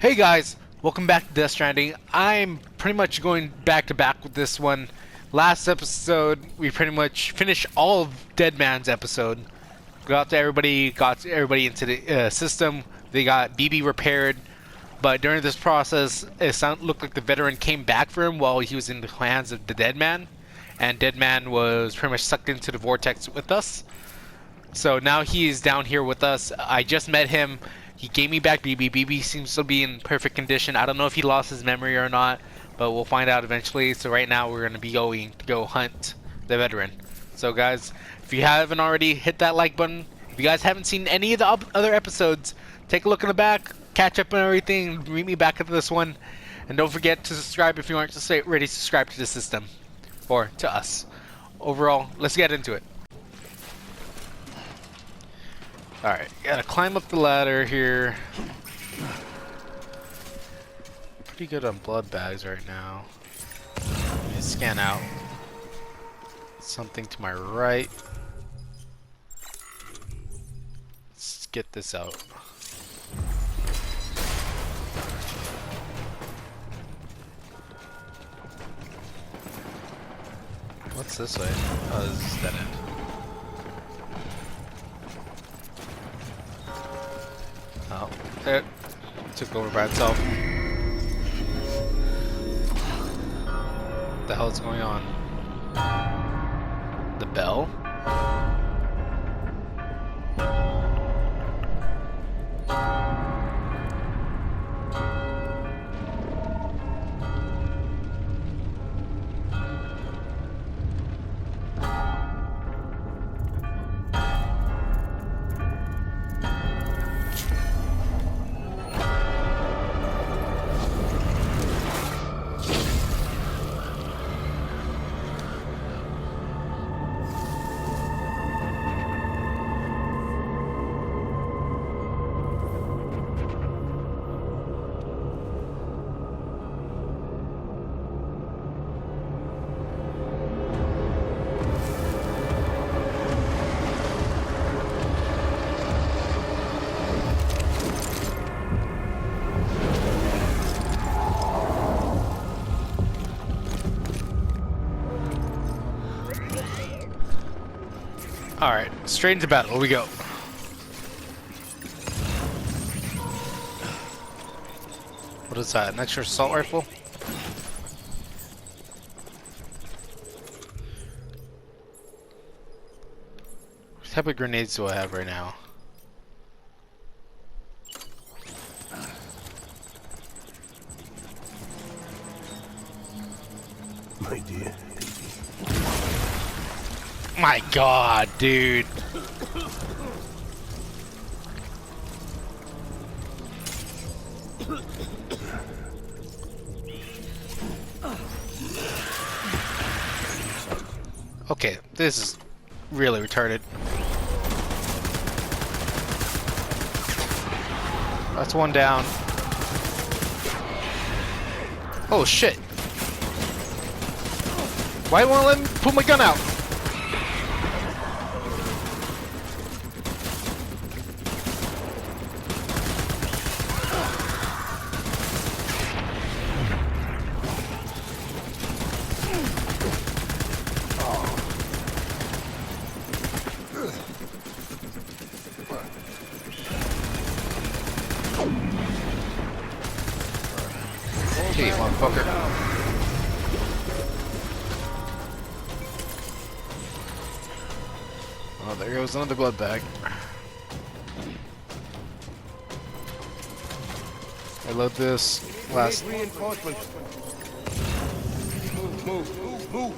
Hey guys, welcome back to Death Stranding. I'm pretty much going back to back with this one. Last episode, we pretty much finished all of Dead Man's episode. Got everybody into the system. They got BB repaired, but during this process, looked like the veteran came back for him while he was in the hands of the Dead Man, and Dead Man was pretty much sucked into the vortex with us. So now he's down here with us. I just met him. He gave me back BB. BB seems to be in perfect condition. I don't know if he lost his memory or not, but we'll find out eventually. So right now we're going to be going to go hunt the veteran. So guys, if you haven't already, hit that like button. If you guys haven't seen any of the other episodes, take a look in the back, catch up on everything, meet me back at this one. And don't forget to subscribe if you aren't already subscribed to the system. Or to us. Overall, let's get into it. Alright, gotta climb up the ladder here. Pretty good on blood bags right now. Let me scan out. Something to my right. Let's get this out. What's this way? Oh, this is dead end. Oh, it took over by itself. What the hell is going on? The bell? Alright, straight into battle, here we go. What is that, an extra assault rifle? What type of grenades do I have right now? My dear. My god, dude. Okay, this is really retarded. That's one down. Oh shit. Why won't let me pull my gun out? Hey, motherfucker. Oh, there goes another blood bag. I load this last. Reinforcements. Move.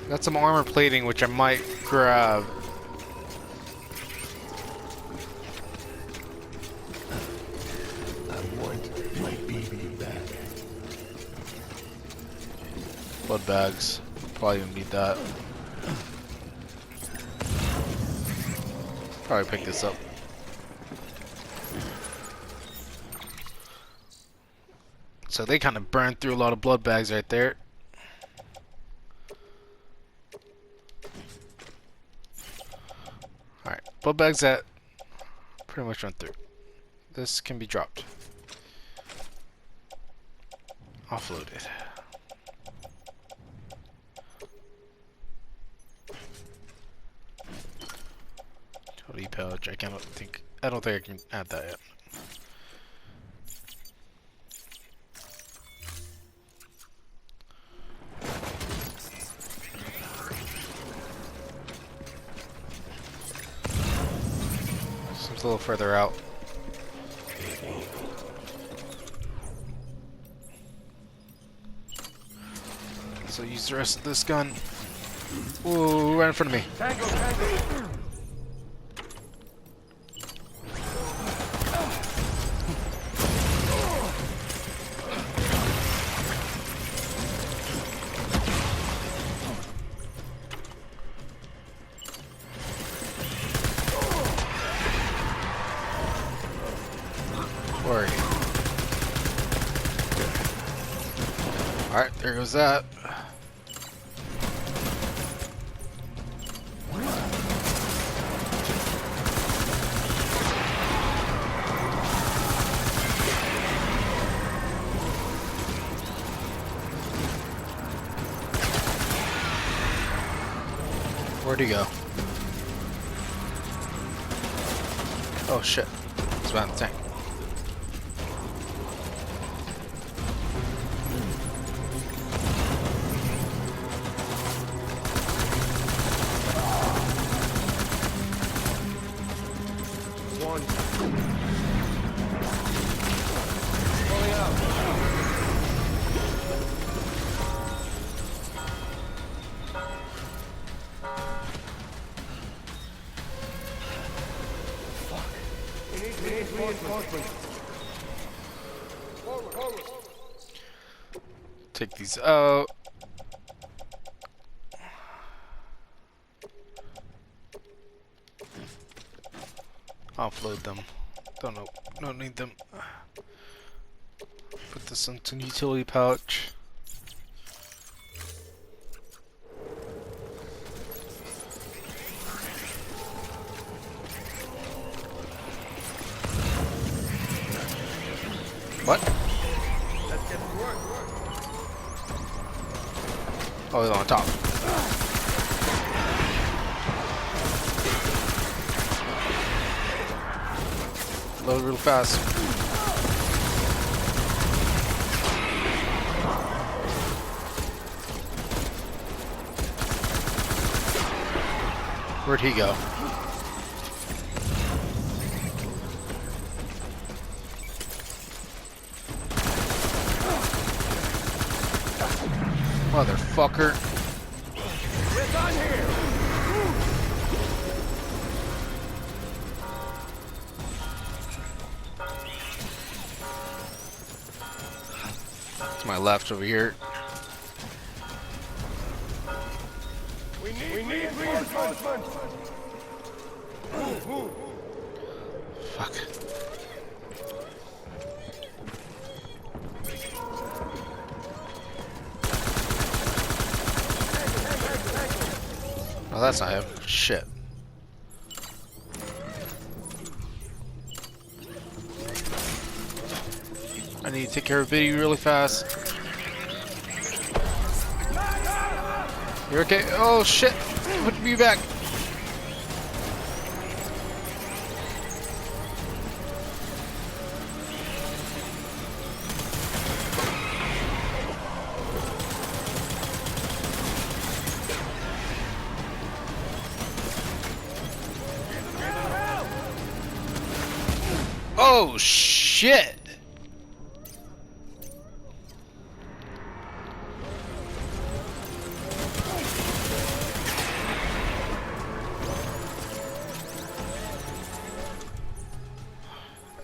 Got some armor plating, which I might grab. I want my baby back. Blood bags. Probably gonna need that. Probably pick this up. So they kind of burned through a lot of blood bags right there. Alright, blood bags that pretty much run through. This can be dropped. Offloaded. Utility pouch. I don't think I can add that yet. Seems a little further out. So use the rest of this gun. Whoa, right in front of me. Tango, tango. Worry. Alright, there goes that. Where'd he go? Oh shit. He's behind the tank. One. Pulling out. We need reinforcements. Forward. Take these out. Offload them. Don't need them. Put this into an utility pouch. What? Let's get to work. Oh, he's on top. Load real fast. Where'd he go? Motherfucker. We're done here. To my left over here. We need reinforcements. Move. Fuck. Oh, that's not him. Shit. I need to take care of Biddy really fast. You're okay? Oh shit! Put me back. Oh shit!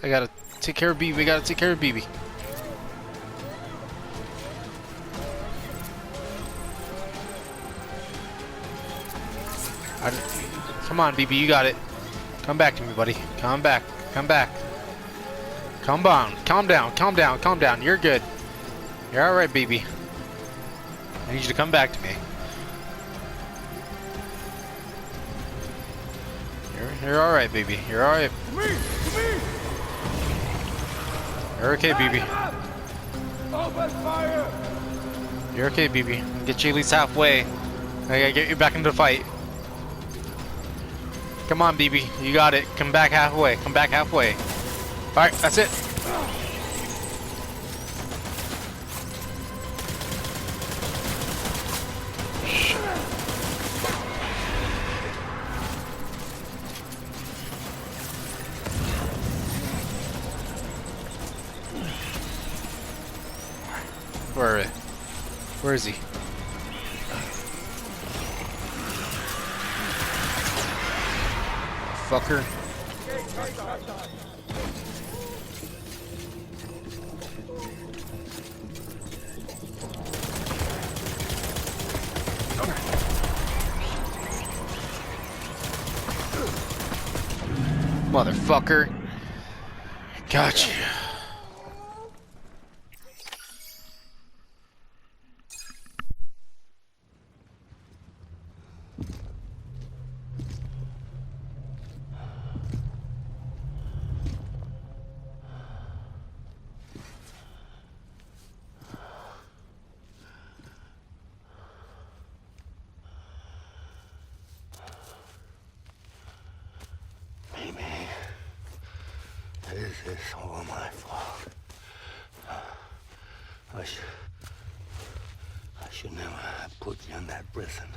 I gotta take care of BB. We gotta take care of BB. Come on, BB, you got it. Come back to me, buddy. Come back. Come back. Come on. Calm down. Calm down. Calm down. You're good. You're alright, BB. I need you to come back to me. You're alright, baby. You're alright. To me. You're okay, BB. Open fire! You're okay, BB. Get you at least halfway. I gotta get you back into the fight. Come on, BB. You got it. Come back halfway. Come back halfway. Alright, that's it. Where is he? Fucker. Motherfucker. Gotcha. This is all my fault. I should never have put you in that prison.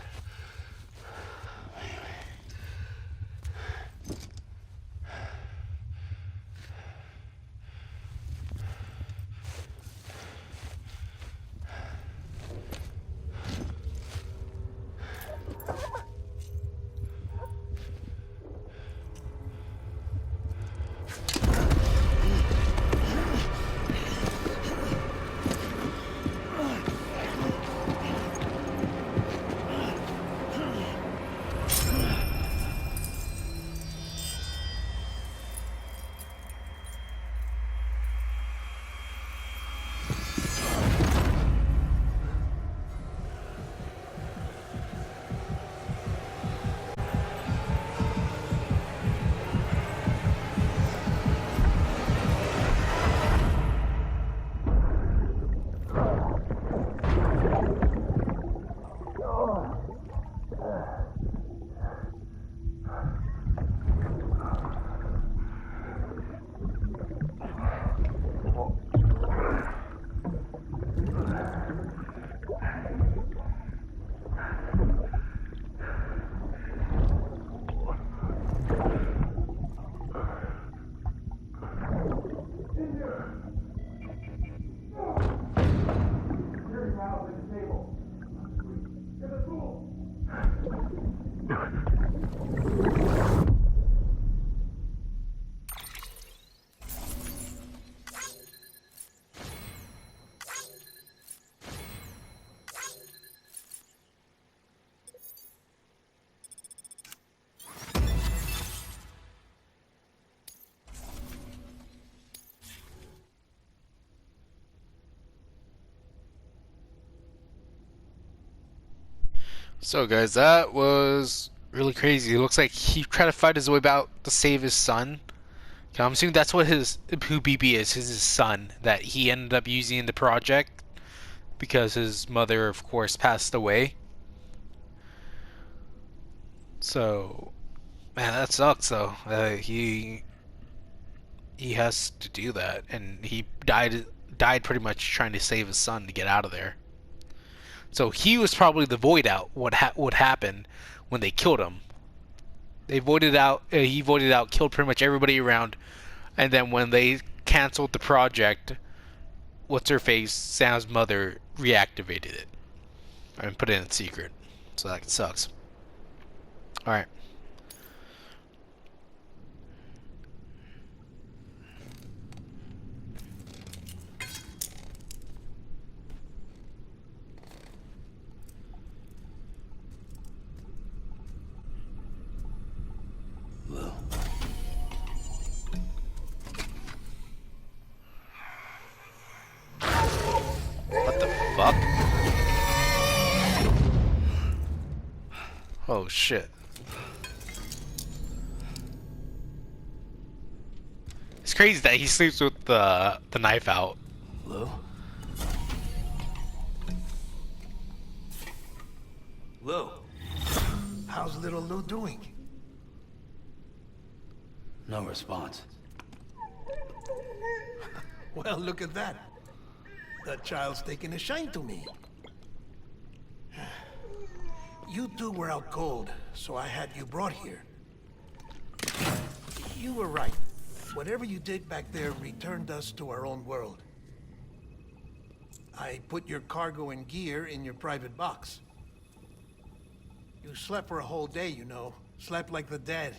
So guys, that was really crazy. It looks like he tried to fight his way out to save his son. Okay, I'm assuming that's what who BB is, his son that he ended up using in the project because his mother, of course, passed away. So, man, that sucks though. He has to do that, and he died pretty much trying to save his son to get out of there. So he was probably the void out. What happened when they killed him? They voided out. He voided out, killed pretty much everybody around, and then when they canceled the project, what's her face? Sam's mother reactivated it and put it in secret. So that sucks. All right. What the fuck? Oh shit. It's crazy that he sleeps with the knife out. Hello? Lou. How's little Lou doing? No response. Well, look at that. That child's taking a shine to me. You two were out cold, so I had you brought here. You were right. Whatever you did back there returned us to our own world. I put your cargo and gear in your private box. You slept for a whole day, you know. Slept like the dead.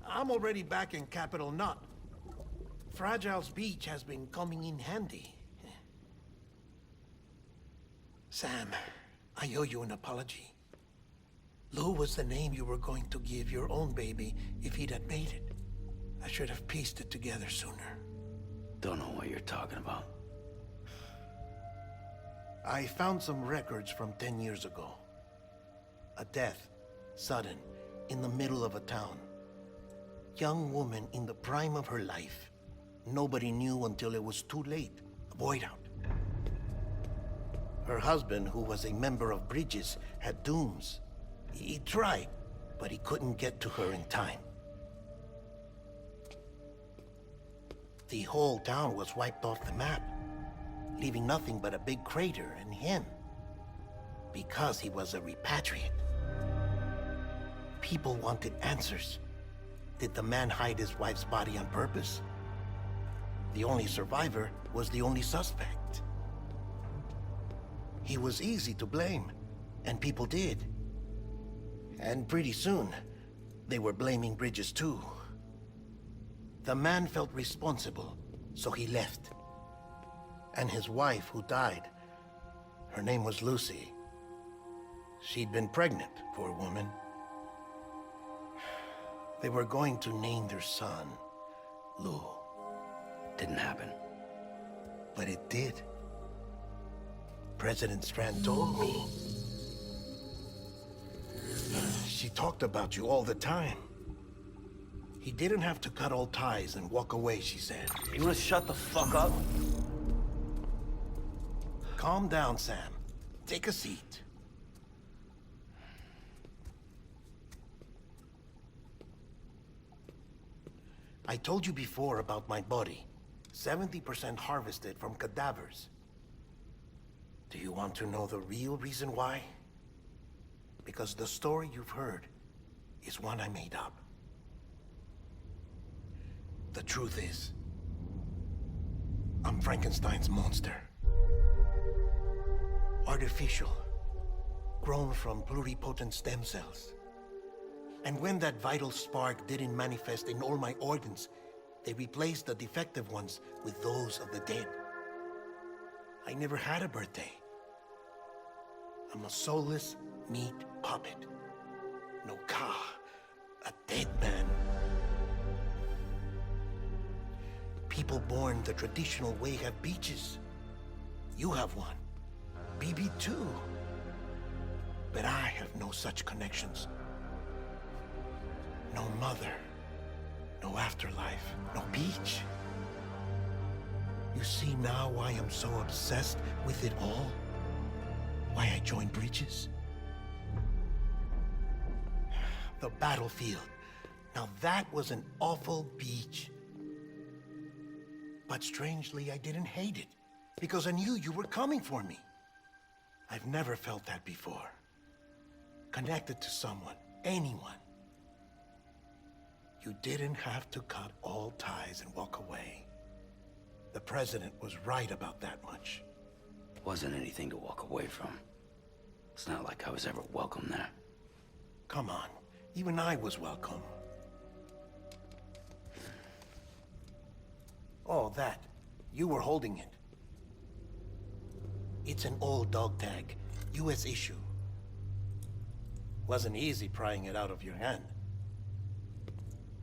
I'm already back in Capital Knot. Fragile's beach has been coming in handy. Sam, I owe you an apology. Lou was the name you were going to give your own baby if he'd had made it. I should have pieced it together sooner. Don't know what you're talking about. I found some records from 10 years ago. A death, sudden, in the middle of a town. Young woman in the prime of her life. Nobody knew until it was too late. A void out. Her husband, who was a member of Bridges, had dooms. He tried, but he couldn't get to her in time. The whole town was wiped off the map, leaving nothing but a big crater and him. Because he was a repatriate. People wanted answers. Did the man hide his wife's body on purpose? The only survivor was the only suspect. He was easy to blame, and people did. And pretty soon, they were blaming Bridges too. The man felt responsible, so he left. And his wife, who died, her name was Lucy. She'd been pregnant, poor woman. They were going to name their son Lou. Didn't happen. But it did. President Strand told me. She talked about you all the time. He didn't have to cut all ties and walk away, she said. You wanna shut the fuck up? Calm down, Sam. Take a seat. I told you before about my body. 70% harvested from cadavers. Do you want to know the real reason why? Because the story you've heard is one I made up. The truth is, I'm Frankenstein's monster. Artificial, grown from pluripotent stem cells. And when that vital spark didn't manifest in all my organs, they replaced the defective ones with those of the dead. I never had a birthday. I'm a soulless meat puppet. No ka, a dead man. People born the traditional way have beaches. You have one. BB too. But I have no such connections. No mother. No afterlife. No beach. You see now why I'm so obsessed with it all? Why I joined Bridges? The battlefield. Now that was an awful beach. But strangely, I didn't hate it. Because I knew you were coming for me. I've never felt that before. Connected to someone, anyone. You didn't have to cut all ties and walk away. The president was right about that much. Wasn't anything to walk away from. It's not like I was ever welcome there. Come on, even I was welcome. Oh, that. You were holding it. It's an old dog tag, US issue. Wasn't easy prying it out of your hand.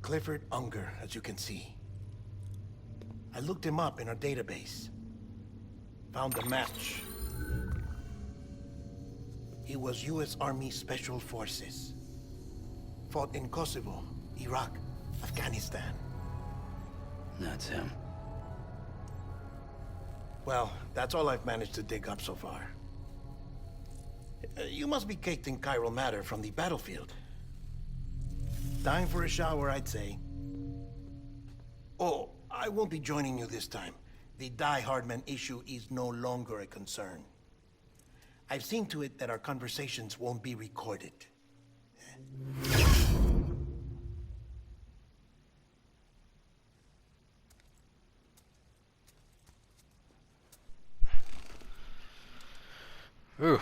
Clifford Unger, as you can see. I looked him up in our database. Found a match. He was US Army Special Forces. Fought in Kosovo, Iraq, Afghanistan. That's him. Well, that's all I've managed to dig up so far. You must be caked in chiral matter from the battlefield. Time for a shower, I'd say. Oh, I won't be joining you this time. The Heartman issue is no longer a concern. I've seen to it that our conversations won't be recorded. Ooh.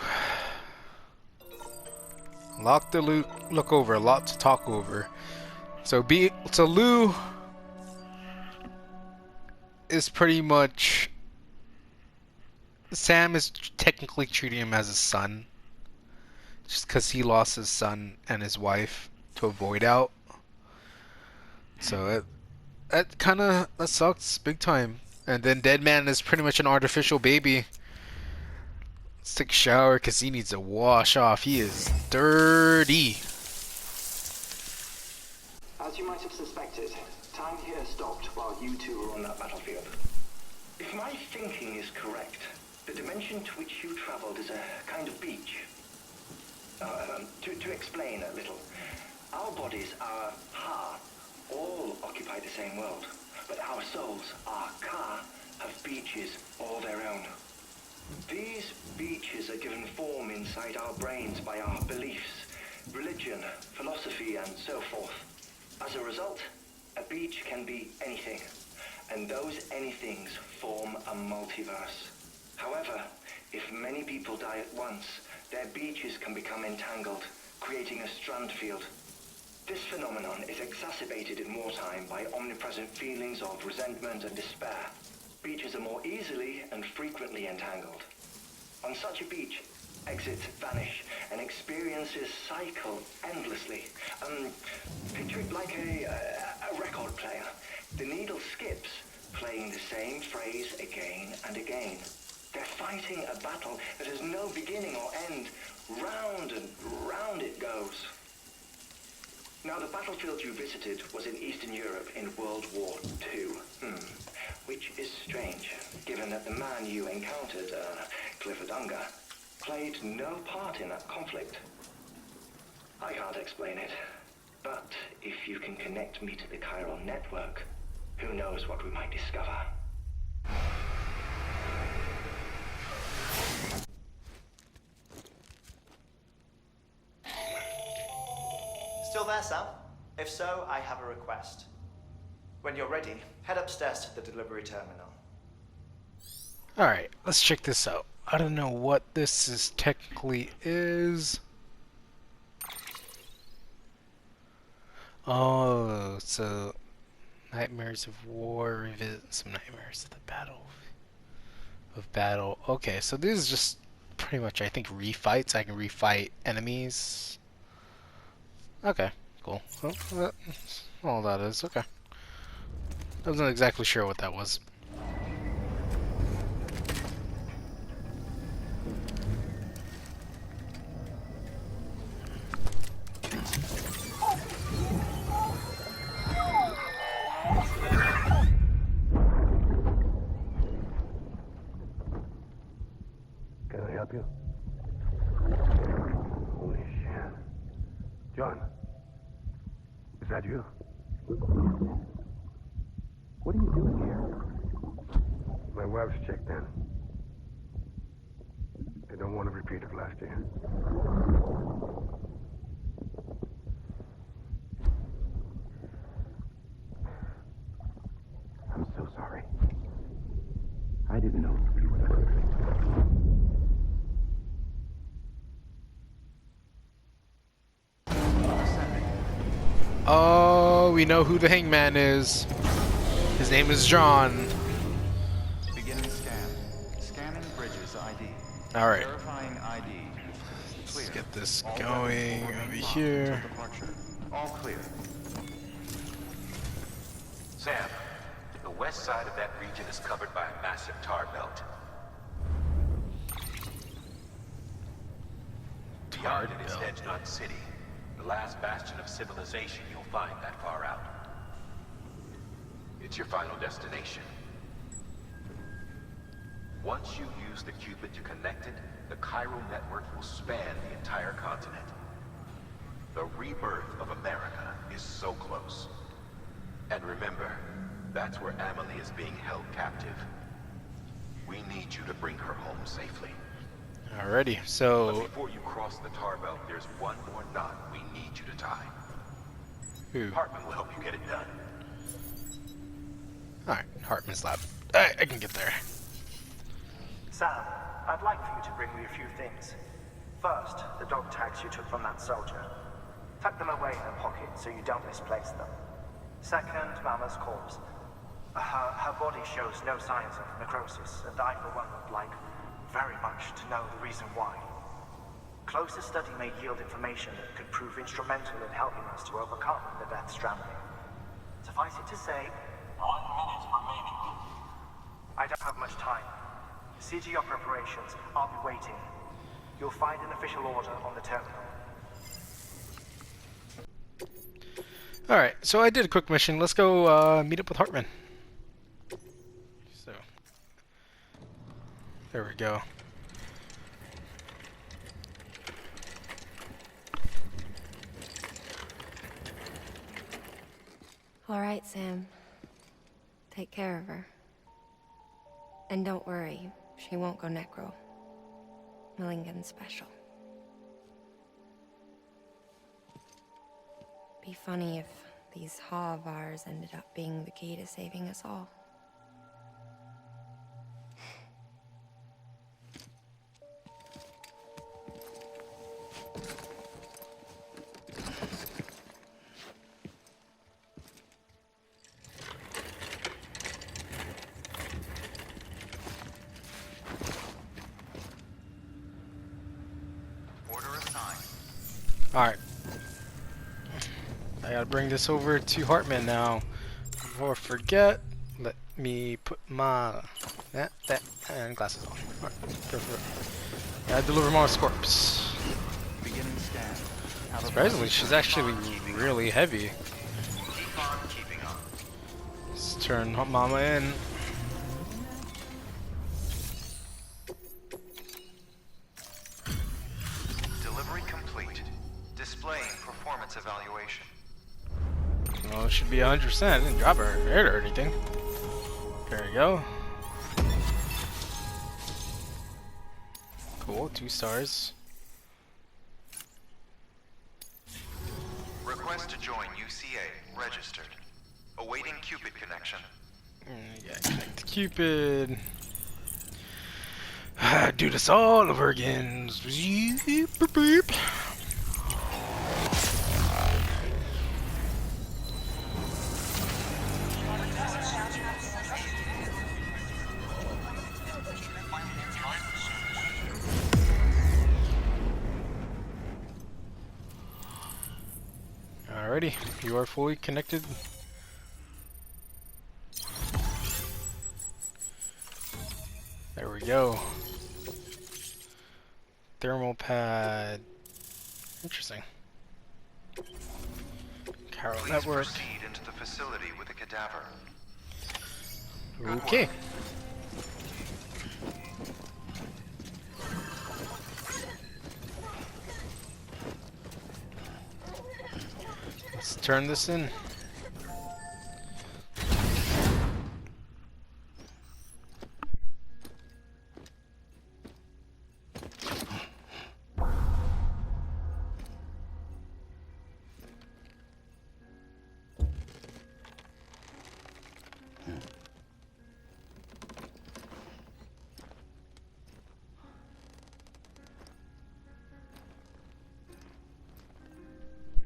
A lot to look over, a lot to talk over. So Lou is pretty much... Sam is technically treating him as a son. Just because he lost his son and his wife to a void out. So that sucks big time. And then Deadman is pretty much an artificial baby. Let's take a shower because he needs to wash off. He is dirty. As you might have suspected, time here stopped while you two were on that battlefield. If my thinking is correct, the dimension to which you traveled is a kind of beach. To explain a little, our bodies, our heart, all occupy the same world, but our souls, our ka, have beaches all their own. These beaches are given form inside our brains by our beliefs, religion, philosophy, and so forth. As a result, a beach can be anything, and those anythings form a multiverse. However, if many people die at once, their beaches can become entangled, creating a strand field. This phenomenon is exacerbated in wartime by omnipresent feelings of resentment and despair. Beaches are more easily and frequently entangled. On such a beach, exits vanish and experiences cycle endlessly. Picture it like a record player. The needle skips, playing the same phrase again and again. They're fighting a battle that has no beginning or end. Round and round it goes. Now, the battlefield you visited was in Eastern Europe in World War II. Which is strange, given that the man you encountered, Clifford Unger, played no part in that conflict. I can't explain it, but if you can connect me to the chiral network, who knows what we might discover. Still there, Sam? If so, I have a request. When you're ready, head upstairs to the delivery terminal. Alright, let's check this out. I don't know what this is technically is. Oh, so Nightmares of War, revisit some nightmares of the battle. Okay, so this is just pretty much, I think, refights. I can refight enemies. Okay, cool. Well, that's all that is. Okay. I wasn't exactly sure what that was. Can I help you? Holy shit. John, is that you? What are you doing here? My wife's checked in. I don't want a repeat of last year. I'm so sorry. I didn't know you were there. Oh, we know who the hangman is. His name is John. Beginning scan. Scanning bridges ID. Alright. Verifying ID. Let's Clear. get this All going vessels over boarding here. for departure. All clear. Sam, the west side of that region is covered by a massive tar belt. Beyond it is Hedgenon City, the last bastion of civilization you'll find that far out. It's your final destination. Once you use the Cupid to connect it, the chiral network will span the entire continent. The rebirth of America is so close. And remember, that's where Amelie is being held captive. We need you to bring her home safely. Alrighty, But so before you cross the tar belt, there's one more knot we need you to tie. who? Heartman will help you get it done. Alright, Heartman's lab. I can get there. Sam, I'd like for you to bring me a few things. First, the dog tags you took from that soldier. Tuck them away in a pocket so you don't misplace them. Second, Mama's corpse. Her body shows no signs of necrosis, and I, for one, would like very much to know the reason why. Closer study may yield information that could prove instrumental in helping us to overcome the Death Stranding. Suffice it to say, 1 minute remaining. I don't have much time. See to your preparations. I'll be waiting. You'll find an official order on the terminal. Alright, so I did a quick mission. Let's go meet up with Heartman. So, there we go. All right, Sam. Take care of her. And don't worry, she won't go necro. Millingan's special. Be funny if these Ha of ours ended up being the key to saving us all. Order assigned. Alright. I gotta bring this over to Heartman now. Before I forget, let me put my that and glasses on. Alright, go for it. Gotta deliver Mama's corpse. Beginning scan. Surprisingly, she's actually really heavy. Keep on keeping on. Let's turn Mama in. Delivery complete. Displaying performance evaluation. Well, it should be 100%. Didn't drop her head or anything. There we go. Cool, 2 stars. Request to join UCA. Registered. Awaiting Cupid connection. Yeah, connect to Cupid. Do this all over again. Beep, beep, beep. Alrighty, you are fully connected. There we go. Thermal pad. Interesting. Chiral Please network. proceed into the facility with the cadaver. Okay. Let's turn this in.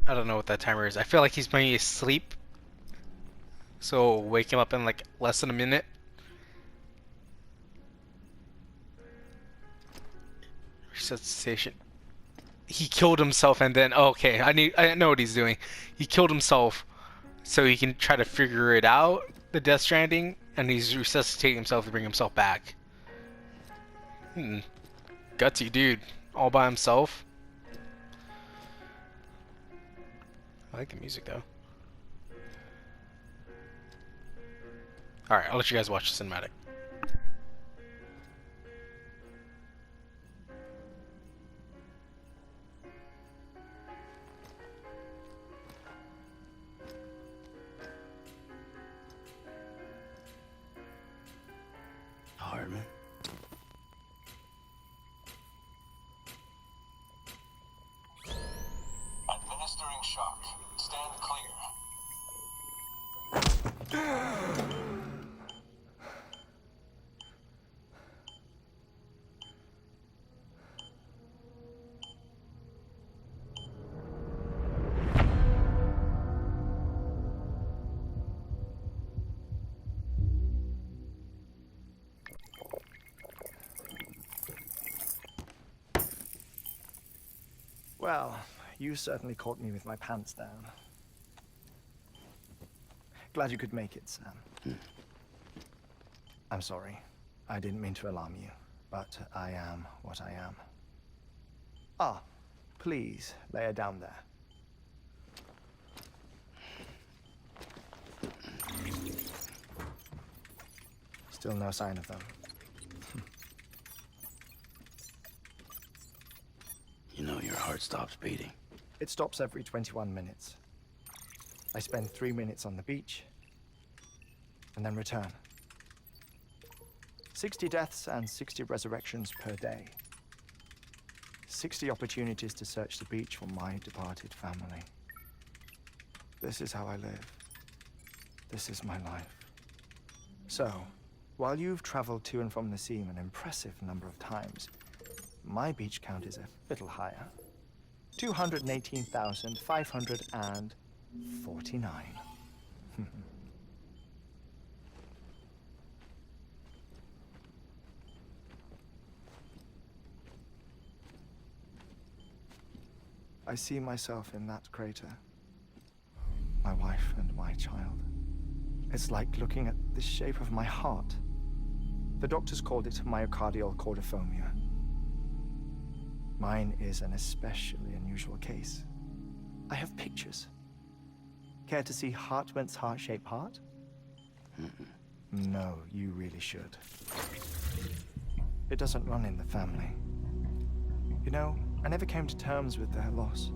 I don't know what that timer is. I feel like he's playing asleep. So wake him up in like less than a minute. Resuscitation. He killed himself and then okay, I know what he's doing. He killed himself so he can try to figure it out, the Death Stranding, and he's resuscitating himself to bring himself back. Gutsy dude, all by himself. I like the music though. Alright, I'll let you guys watch the cinematic. Heartman. Administering shock. Stand clear. Well, you certainly caught me with my pants down. Glad you could make it, Sam. I'm sorry. I didn't mean to alarm you, but I am what I am. Ah, please, lay her down there. Still no sign of them. You know your heart stops beating. It stops every 21 minutes. I spend 3 minutes on the beach, and then return. 60 deaths and 60 resurrections per day. 60 opportunities to search the beach for my departed family. This is how I live. This is my life. So, while you've traveled to and from the seam an impressive number of times, my beach count is a little higher. 218,549. I see myself in that crater. My wife and my child. It's like looking at the shape of my heart. The doctors called it myocardial cordiformia. Mine is an especially unusual case. I have pictures. Care to see Heartman's heart-shaped heart? No, you really should. It doesn't run in the family. You know, I never came to terms with their loss.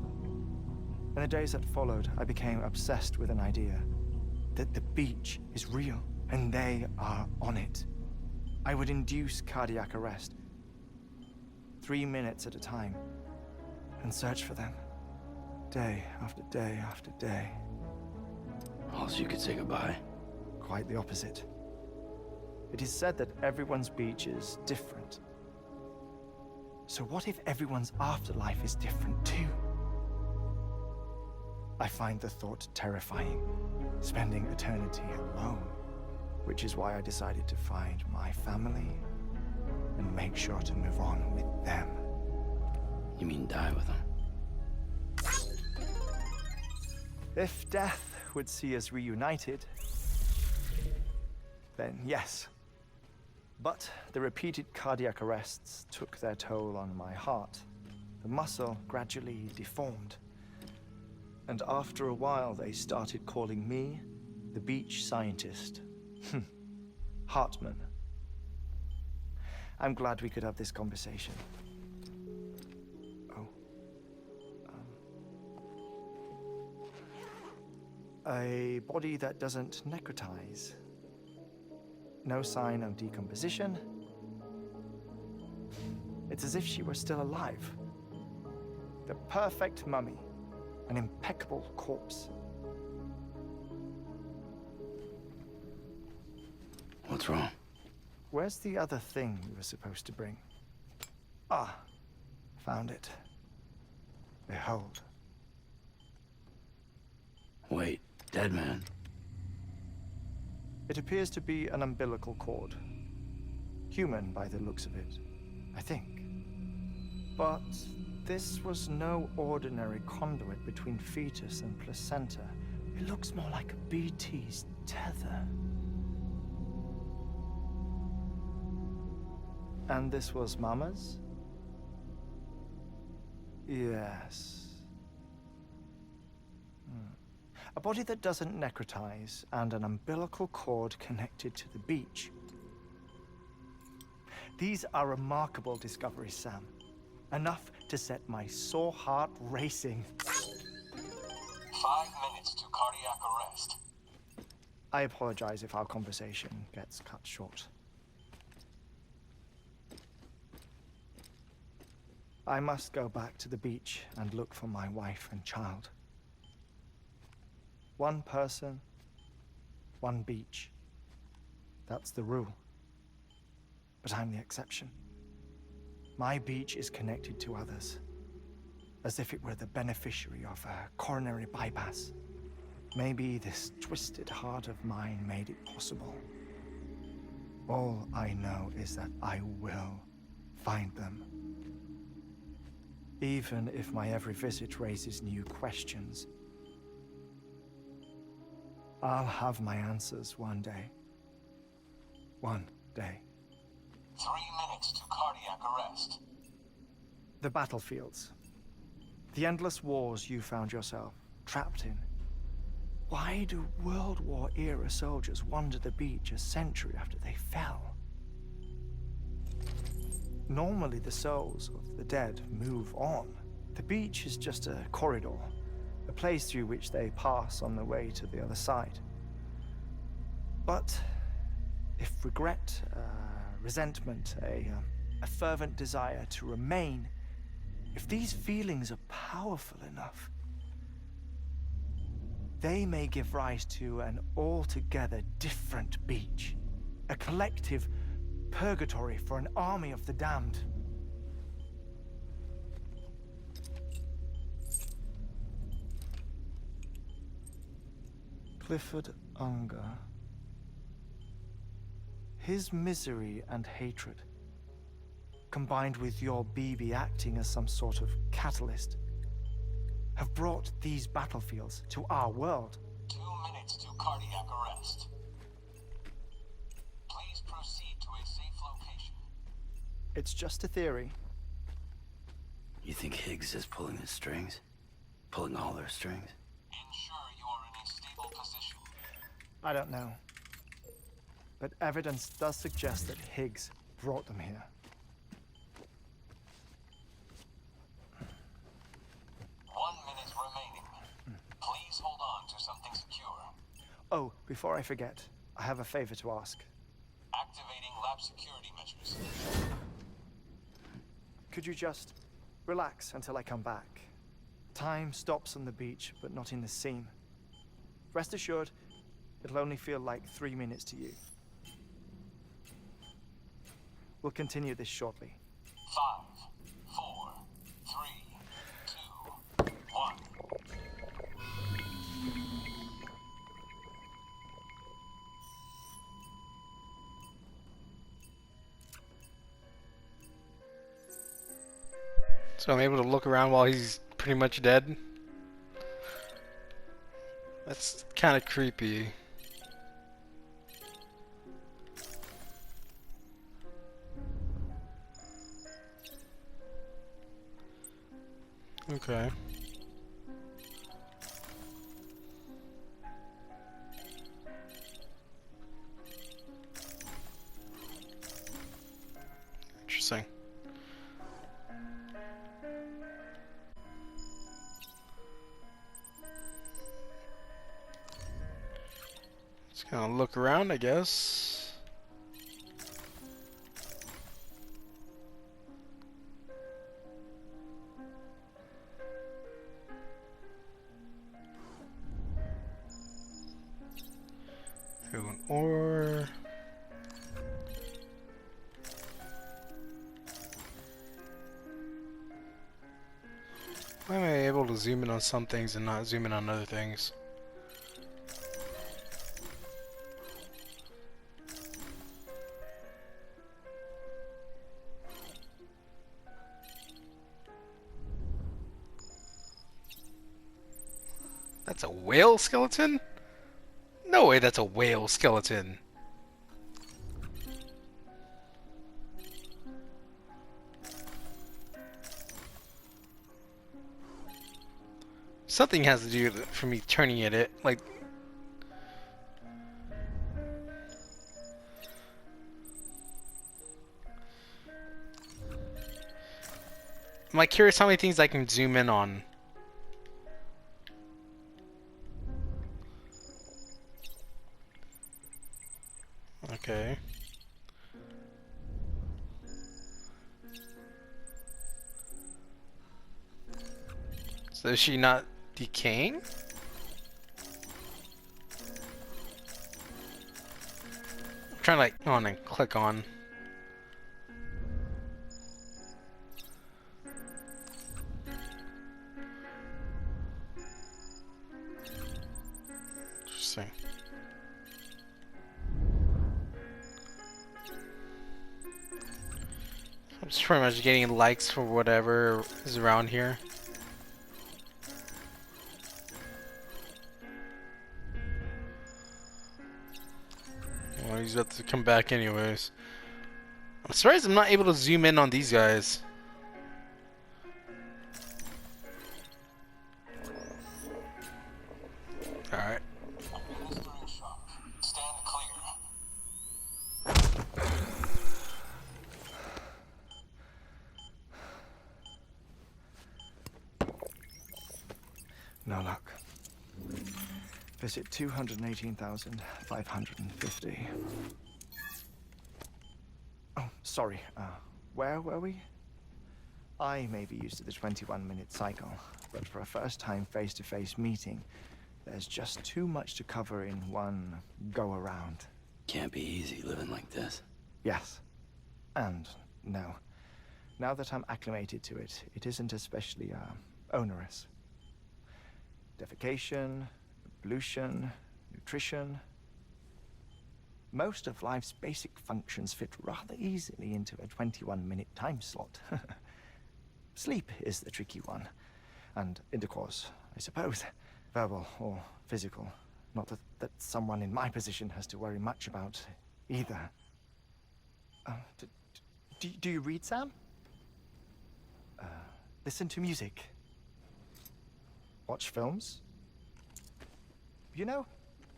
In the days that followed, I became obsessed with an idea that the beach is real, and they are on it. I would induce cardiac arrest, 3 minutes at a time, and search for them, day after day after day. Also, you could say goodbye. Quite the opposite. It is said that everyone's beach is different. So what if everyone's afterlife is different too? I find the thought terrifying, spending eternity alone, which is why I decided to find my family and make sure to move on with them. You mean die with them? If death would see us reunited, then yes. But the repeated cardiac arrests took their toll on my heart. The muscle gradually deformed. And after a while, they started calling me the beach scientist. Heartman. I'm glad we could have this conversation. Oh. A body that doesn't necrotize. No sign of decomposition. It's as if she were still alive. The perfect mummy. An impeccable corpse. What's wrong? Where's the other thing you were supposed to bring? Ah, found it. Behold. Wait, dead man? It appears to be an umbilical cord. Human by the looks of it, I think. But this was no ordinary conduit between fetus and placenta. It looks more like a BT's tether. And this was Mama's? Yes. A body that doesn't necrotize, and an umbilical cord connected to the beach. These are remarkable discoveries, Sam. Enough to set my sore heart racing. 5 minutes to cardiac arrest. I apologize if our conversation gets cut short. I must go back to the beach and look for my wife and child. One person, one beach. That's the rule. But I'm the exception. My beach is connected to others, as if it were the beneficiary of a coronary bypass. Maybe this twisted heart of mine made it possible. All I know is that I will find them. Even if my every visit raises new questions, I'll have my answers one day. One day. 3 minutes to cardiac arrest. The battlefields. The endless wars you found yourself trapped in. Why do World War-era soldiers wander the beach a century after they fell? Normally the souls of the dead move on. The beach is just a corridor, a place through which they pass on the way to the other side. But if regret, resentment, a fervent desire to remain, if these feelings are powerful enough, they may give rise to an altogether different beach, a collective purgatory for an army of the damned. Clifford Unger. His misery and hatred, combined with your BB acting as some sort of catalyst, have brought these battlefields to our world. 2 minutes to cardiac arrest. Please proceed to a safe location. It's just a theory. You think Higgs is pulling the strings? Pulling all their strings? Ensure you are in a stable position. I don't know. But evidence does suggest that Higgs brought them here. Please hold on to something secure. Oh, before I forget, I have a favor to ask. Activating lab security measures. Could you just relax until I come back? Time stops on the beach, but not in the scene. Rest assured, it'll only feel like 3 minutes to you. We'll continue this shortly. 5, 4, 3, 2, 1. So I'm able to look around while he's pretty much dead. That's kind of creepy. Okay. Interesting. Just gonna look around, I guess. An ore. Why am I able to zoom in on some things and not zoom in on other things? That's a whale skeleton? No way that's a whale skeleton. Something has to do with it for me turning it, like... Am I curious how many things I can zoom in on? Okay. So is she not decaying? I'm trying to like go on and click on. Interesting. I'm just pretty much getting likes for whatever is around here. Well, he's about to come back anyways. I'm surprised I'm not able to zoom in on these guys. Alright. Stand clear. No luck. Visit 218,550. Oh, sorry. Where were we? I may be used to the 21-minute cycle, but for a first-time face-to-face meeting, there's just too much to cover in one go-around. Can't be easy living like this. Yes. And no. Now that I'm acclimated to it, it isn't especially, onerous. Defecation, pollution, nutrition. Most of life's basic functions fit rather easily into a 21-minute time slot. Sleep is the tricky one. And intercourse, I suppose. Verbal or physical. Not that someone in my position has to worry much about either. Do you read, Sam? Listen to music. Watch films? You know,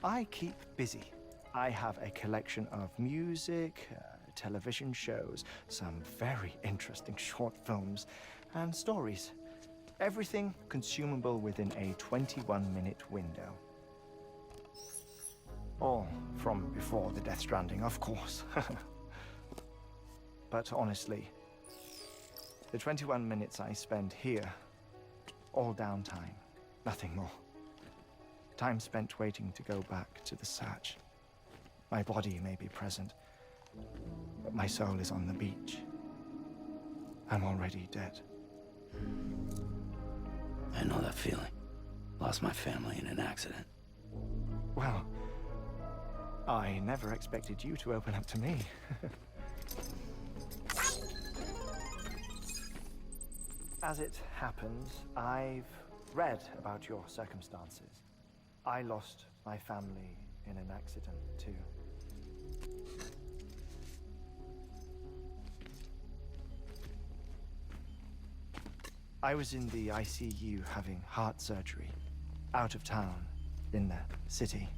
I keep busy. I have a collection of music, television shows, some very interesting short films, and stories. Everything consumable within a 21-minute window. All from before the Death Stranding, of course. But honestly, the 21 minutes I spend here, all downtime, nothing more. Time spent waiting to go back to the search. My body may be present, but my soul is on the beach. I'm already dead. I know that feeling. Lost my family in an accident. Well, I never expected you to open up to me. As it happens, I've read about your circumstances. I lost my family in an accident, too. I was in the ICU having heart surgery, out of town, in the city.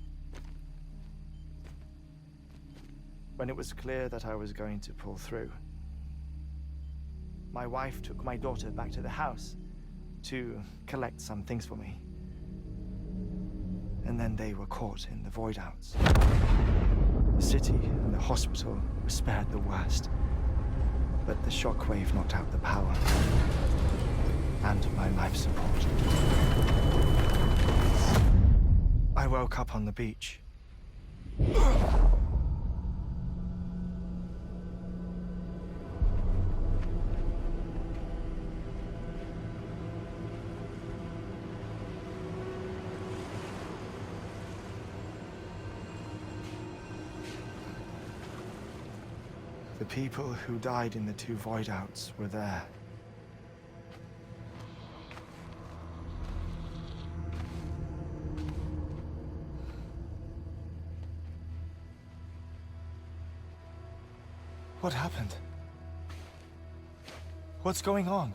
When it was clear that I was going to pull through, my wife took my daughter back to the house to collect some things for me. And then they were caught in the void outs. The city and the hospital were spared the worst, but the shockwave knocked out the power and my life support. I woke up on the beach. The people who died in the two void outs were there. What happened? What's going on?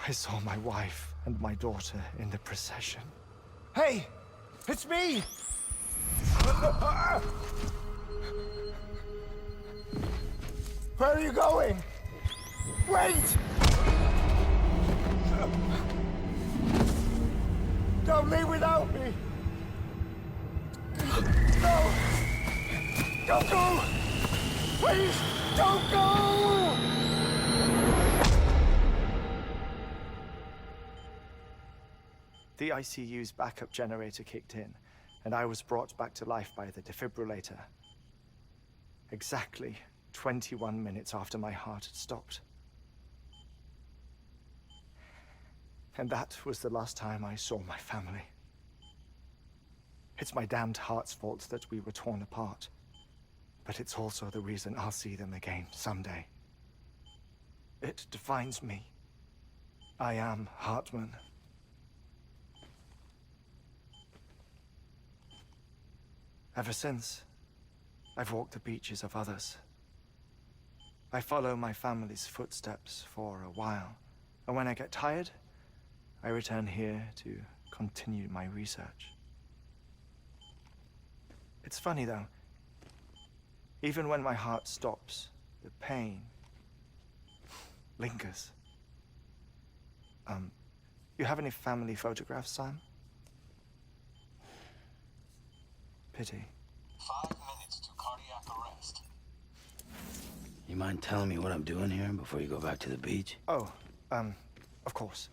I saw my wife and my daughter in the procession. Hey! It's me! Where are you going? Wait! Don't leave without me! No! Don't go! Please, don't go! The ICU's backup generator kicked in, and I was brought back to life by the defibrillator. Exactly 21 minutes after my heart had stopped. And that was the last time I saw my family. It's my damned heart's fault that we were torn apart. But it's also the reason I'll see them again someday. It defines me. I am Heartman. Ever since, I've walked the beaches of others. I follow my family's footsteps for a while, and when I get tired, I return here to continue my research. It's funny though, even when my heart stops, the pain lingers. You have any family photographs, Sam? Pity. 5 minutes to cardiac arrest. You mind telling me what I'm doing here before you go back to the beach? Oh, of course.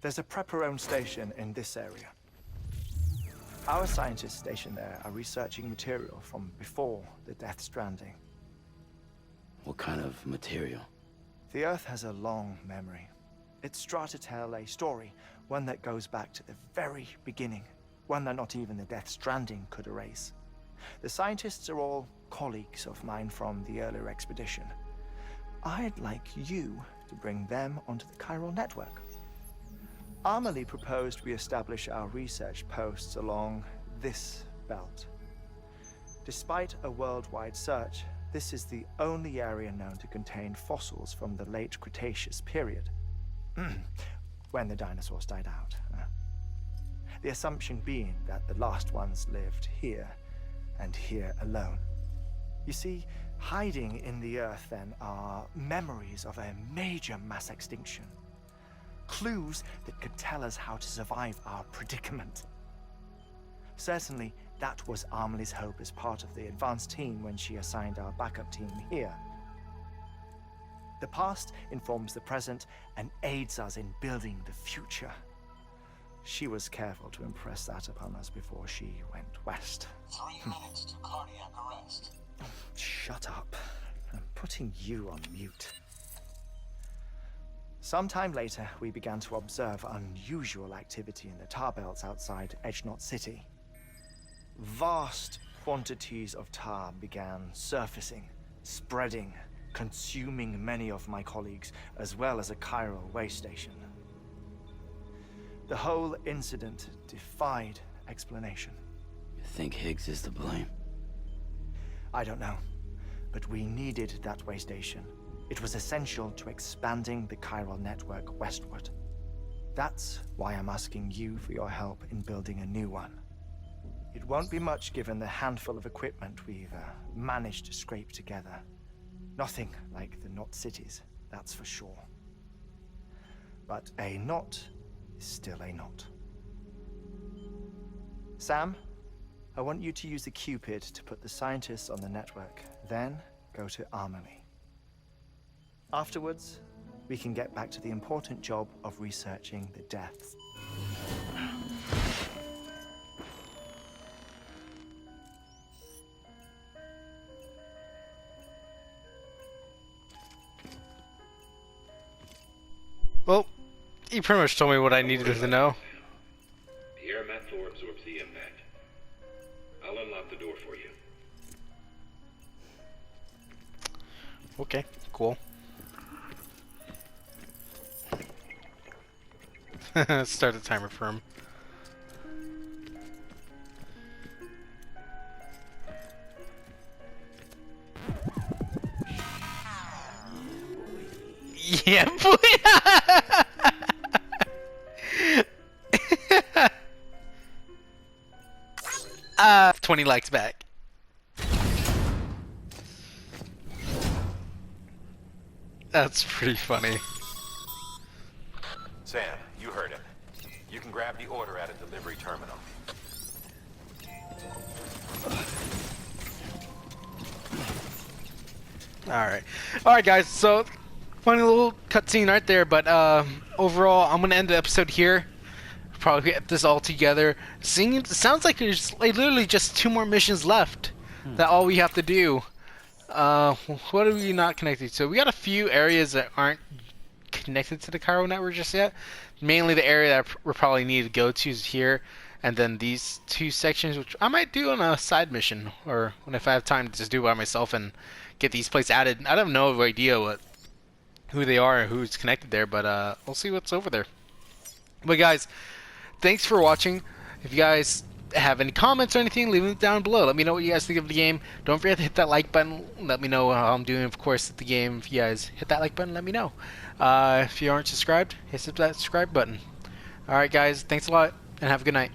There's a prepper-owned station in this area. Our scientists stationed there are researching material from before the Death Stranding. What kind of material? The Earth has a long memory. It's trying to tell a story, one that goes back to the very beginning, one that not even the Death Stranding could erase. The scientists are all colleagues of mine from the earlier expedition. I'd like you to bring them onto the chiral network. Amelie proposed we establish our research posts along this belt. Despite a worldwide search, this is the only area known to contain fossils from the late Cretaceous period, when the dinosaurs died out. The assumption being that the last ones lived here, and here alone. You see, hiding in the Earth then are memories of a major mass extinction. Clues that could tell us how to survive our predicament. Certainly, that was Amelie's hope as part of the advanced team when she assigned our backup team here. The past informs the present and aids us in building the future. She was careful to impress that upon us before she went west. 3 minutes to cardiac arrest. Shut up. I'm putting you on mute. Sometime later, we began to observe unusual activity in the tar belts outside Edgenot City. Vast quantities of tar began surfacing, spreading, consuming many of my colleagues, as well as a chiral waste station. The whole incident defied explanation. You think Higgs is to blame? I don't know, but we needed that way station. It was essential to expanding the chiral network westward. That's why I'm asking you for your help in building a new one. It won't be much given the handful of equipment we've managed to scrape together. Nothing like the knot cities, that's for sure. But a knot is still a knot. Sam, I want you to use the Cupid to put the scientists on the network, then go to Amelie. Afterwards, we can get back to the important job of researching the deaths. Well, you pretty much told me what I needed to know. The air mat floor absorbs the impact. I'll unlock the door for you. Okay, cool. Start the timer for him. Yeah, boy. 20 likes back. That's pretty funny. Sam, you heard him. You can grab the order at a delivery terminal. Alright guys, so funny little cutscene right there, but overall I'm gonna end the episode here. Probably get this all together. It sounds like there's like literally just 2 more missions left. That all we have to do. What are we not connected to? So we got a few areas that aren't connected to the Cairo network just yet. Mainly the area that we probably need to go to is here, and then these 2 sections, which I might do on a side mission, or when if I have time to just do it by myself and get these places added. I have no idea who they are and who's connected there, but we'll see what's over there. But guys, thanks for watching. If you guys have any comments or anything, leave them down below. Let me know what you guys think of the game. Don't forget to hit that like button. Let me know how I'm doing, of course, at the game. If you guys hit that like button, let me know. If you aren't subscribed, hit that subscribe button. Alright guys, thanks a lot, and have a good night.